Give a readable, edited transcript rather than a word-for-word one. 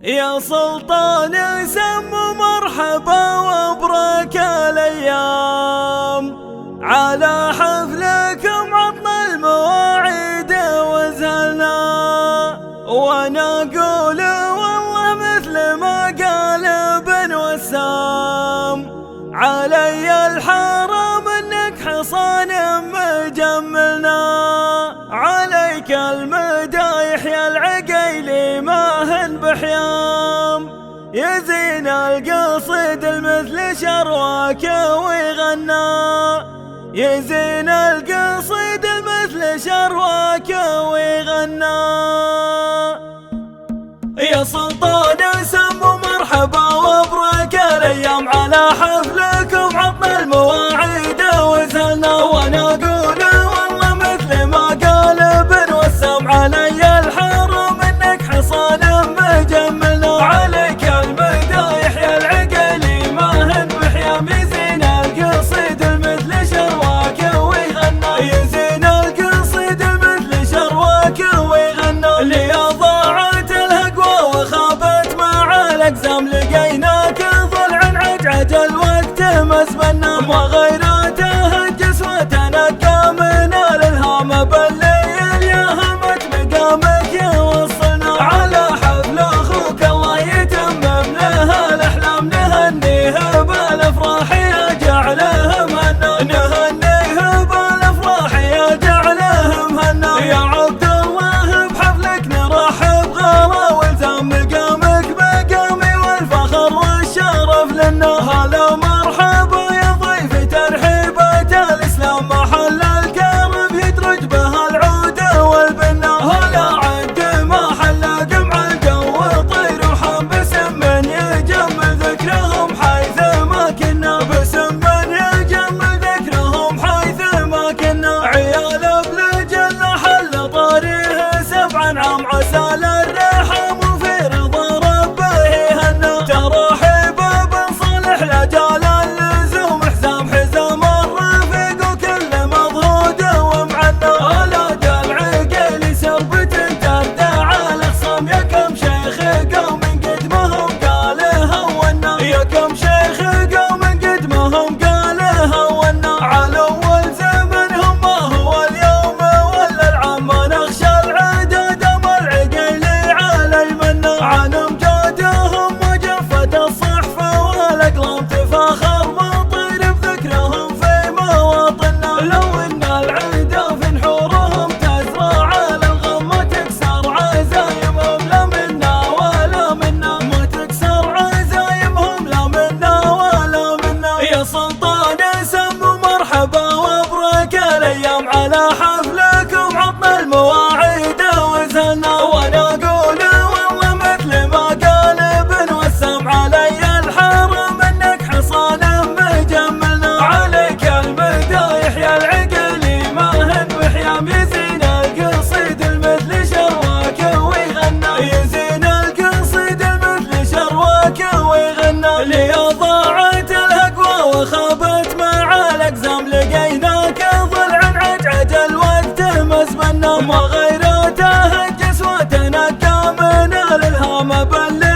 يا سلطان سم مرحبا وابرك الايام، على حفلكم عطنا المواعيد وزهلنا، وانا اقول والله مثل ما قال ابن وسام، علي الحرام انك حصان مجملنا، عليك المدايح يا العقيلي ماهن بحيام، يزين القصيد المثل شرواك ويغنى، يزين القصيد المثل شرواك ويغنى. يا سلطان سم مرحبا وابرك الايام، على حفلكم عطنا المواعيد وزهلنا، وانا اقول والله مثل ما قال ابن وسام، علي الحرام انك حصان مجملنا، عليك المدايح يا العقيلي ماهن بحيام، يزين القصيد المثل شرواك ويغنى، يزين القصيد المثل شرواك ويغنى. لي ضاعت الهقوى وخابت مع الاقزام، لقيناك ضلع عجعج الوقت مزبنا، ما غيرته الجسوة تنقى من الالهام، بالليل يا همت مقامك يوصلنا، على حفل اخوك الله يتمم له الاحلام، نهنيه بالافراح يا جعله مهنا، نهنيه بالافراح يا جعله مهنا. يا عبد الله بحفلك نرحب غلا والزام، مقامك مقامي والفخر والشرف لنا، هلا مرحبا يا ضيف ترحيبة الاسلام، محل الكرم يدرج به العود والبنا، هلا عد محل قمع الجو طير وحم، باسم من يجمل ذكرهم حيث ما كنا، باسم من يجمل ذكرهم حيث ما كنا. عيال بلجل حل طاريه 7 عام، عسى للرحم وفي رضا ربه يهنا، ترحيب بن صالح لجال اللزوم، حزام حزام الرفيق وكل مضهود ومعنا، اولاد العقيلي سربة تردع الاخصام، يا كم شيخ قوم قدمهم قال هونا، يا كم شيخ قوم قدمهم قال هونا، على اول زمنهم ما هو اليوم ولا العام، ما نخشى العدد ما العقيلي على المنى، عن امجادهم وجفة الصحفة والاقلام، تفاخر مطير بذكرهم في مواطننا، لو ان العدا في نحورهم تزرع على الغم، ما تكسر عزايمهم لا منا ولا منا، ما تكسر عزايمهم لا منا ولا منا. يا سلطان سم مرحبا وابرك الايام، على حفلكم عطنا المواعيد وزهلنا، وانا اقول والله مثل ما قال ابن وسام، علي الحرام انك حصان مجملنا، عليك المدايح يا العقيلي ماهن بحيام، يزين القصيد المثل شرواك ويغنى، يزين القصيد المثل شرواك ويغنى. لي ضاعت الهقوى وخابت مع الاقزام، لقيناك ضلع عجعج الوقت مزبنا، ما غيرته الجسوة تنقى من الالهام، بالليل